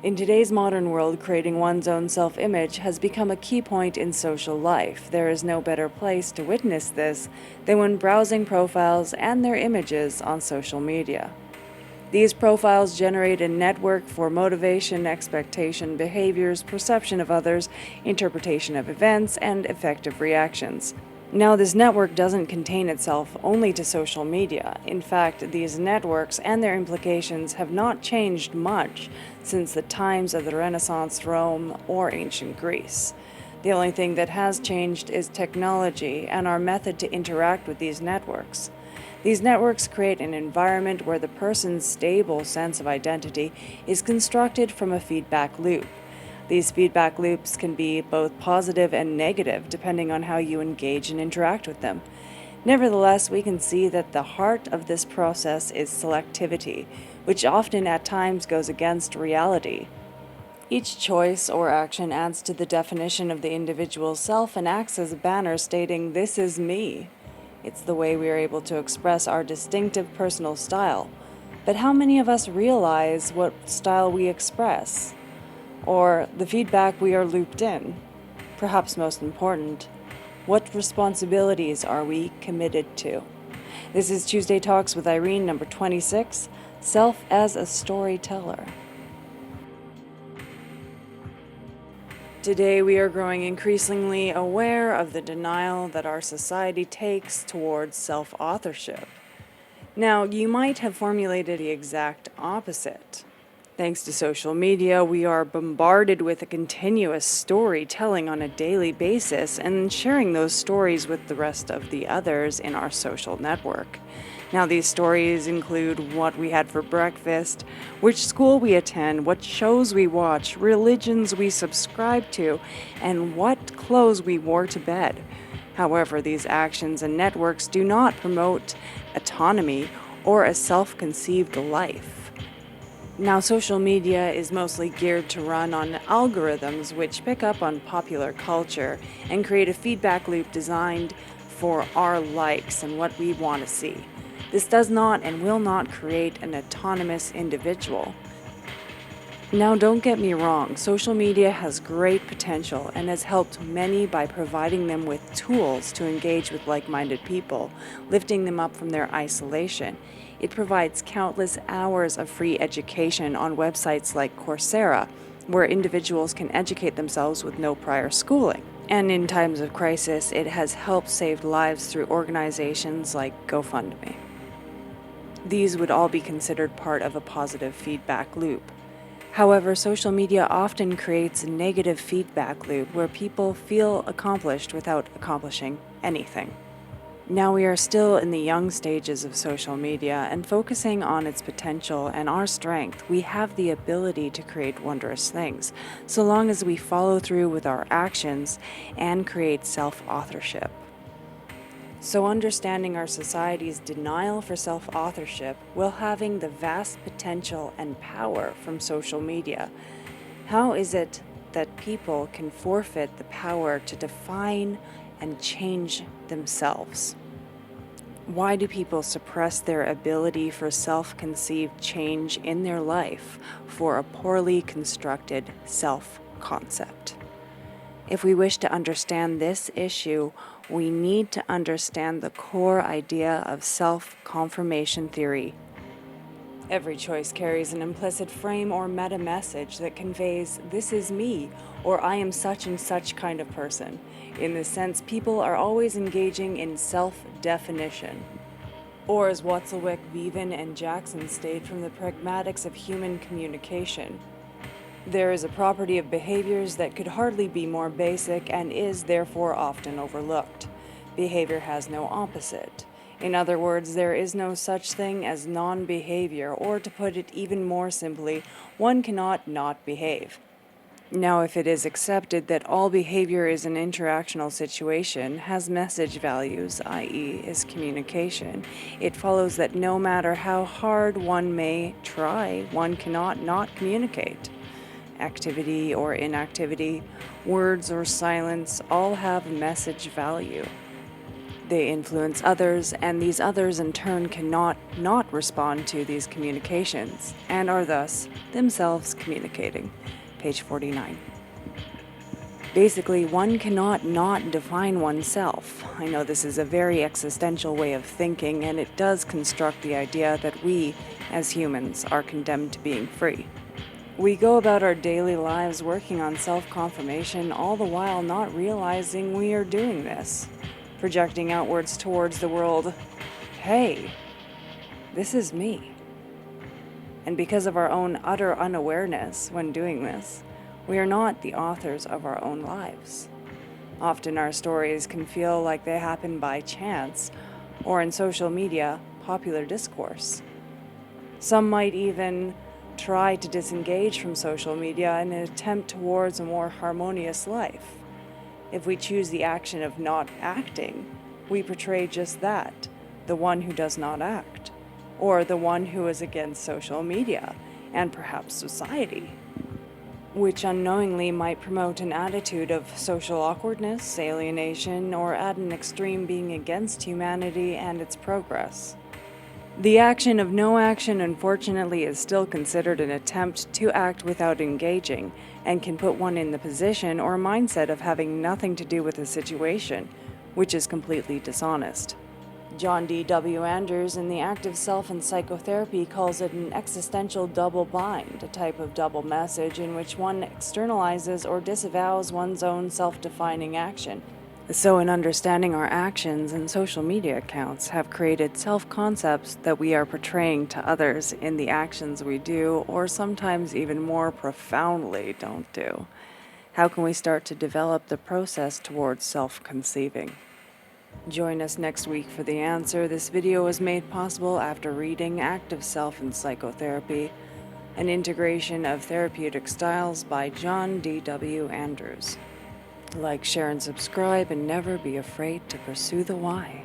In today's modern world, creating one's own self-image has become a key point in social life. There is no better place to witness this than when browsing profiles and their images on social media. These profiles generate a network for motivation, expectation, behaviors, perception of others, interpretation of events, and effective reactions. Now, this network doesn't contain itself only to social media. In fact, these networks and their implications have not changed much since the times of the Renaissance Rome or ancient Greece. The only thing that has changed is technology and our method to interact with these networks. These networks create an environment where the person's stable sense of identity is constructed from a feedback loop. These feedback loops can be both positive and negative depending on how you engage and interact with them. Nevertheless, we can see that the heart of this process is selectivity, which often at times goes against reality. Each choice or action adds to the definition of the individual self and acts as a banner stating, "This is me." It's the way we are able to express our distinctive personal style. But how many of us realize what style we express? Or the feedback we are looped in? Perhaps most important, what responsibilities are we committed to? This is Tuesday Talks with Irene, number 26, Self as a Storyteller. Today we are growing increasingly aware of the denial that our society takes towards self-authorship. Now, you might have formulated the exact opposite. Thanks to social media, we are bombarded with a continuous storytelling on a daily basis and sharing those stories with the rest of the others in our social network. Now, these stories include what we had for breakfast, which school we attend, what shows we watch, religions we subscribe to, and what clothes we wore to bed. However, these actions and networks do not promote autonomy or a self-conceived life. Now, social media is mostly geared to run on algorithms which pick up on popular culture and create a feedback loop designed for our likes and what we want to see. This does not and will not create an autonomous individual. Now, don't get me wrong, social media has great potential and has helped many by providing them with tools to engage with like-minded people, lifting them up from their isolation. It provides countless hours of free education on websites like Coursera, where individuals can educate themselves with no prior schooling. And in times of crisis, it has helped save lives through organizations like GoFundMe. These would all be considered part of a positive feedback loop. However, social media often creates a negative feedback loop where people feel accomplished without accomplishing anything. Now we are still in the young stages of social media, and focusing on its potential and our strength, we have the ability to create wondrous things, so long as we follow through with our actions and create self-authorship. So understanding our society's denial for self-authorship while having the vast potential and power from social media, how is it that people can forfeit the power to define and change themselves? Why do people suppress their ability for self-conceived change in their life for a poorly constructed self-concept? If we wish to understand this issue, we need to understand the core idea of self-confirmation theory. Every choice carries an implicit frame or meta-message that conveys, "This is me," or "I am such and such kind of person." In this sense, people are always engaging in self-definition. Or as Watzlawick, Bevan, and Jackson state from the pragmatics of human communication, there is a property of behaviors that could hardly be more basic and is therefore often overlooked. Behavior has no opposite. In other words, there is no such thing as non-behavior, or to put it even more simply, one cannot not behave. Now, if it is accepted that all behavior is an interactional situation, has message values, i.e. is communication, it follows that no matter how hard one may try, one cannot not communicate. Activity or inactivity, words or silence, all have message value. They influence others, and these others in turn cannot not respond to these communications, and are thus themselves communicating. Page 49. Basically, one cannot not define oneself. I know this is a very existential way of thinking, and it does construct the idea that we, as humans, are condemned to being free. We go about our daily lives working on self-confirmation, all the while not realizing we are doing this, projecting outwards towards the world, hey, this is me. And because of our own utter unawareness when doing this, we are not the authors of our own lives. Often our stories can feel like they happen by chance, or in social media, popular discourse. Some might even try to disengage from social media in an attempt towards a more harmonious life. If we choose the action of not acting, we portray just that, the one who does not act, or the one who is against social media, and perhaps society, which unknowingly might promote an attitude of social awkwardness, alienation, or at an extreme being against humanity and its progress. The action of no action, unfortunately, is still considered an attempt to act without engaging, and can put one in the position or mindset of having nothing to do with the situation, which is completely dishonest. John D.W. Andrews in The Active Self and Psychotherapy calls it an existential double bind, a type of double message in which one externalizes or disavows one's own self-defining action. So in understanding our actions and social media accounts have created self-concepts that we are portraying to others in the actions we do, or sometimes even more profoundly don't do. How can we start to develop the process towards self-conceiving? Join us next week for the answer. This video was made possible after reading Active Self and Psychotherapy, an integration of therapeutic styles by John D.W. Andrews. Like, share, and subscribe, and never be afraid to pursue the why.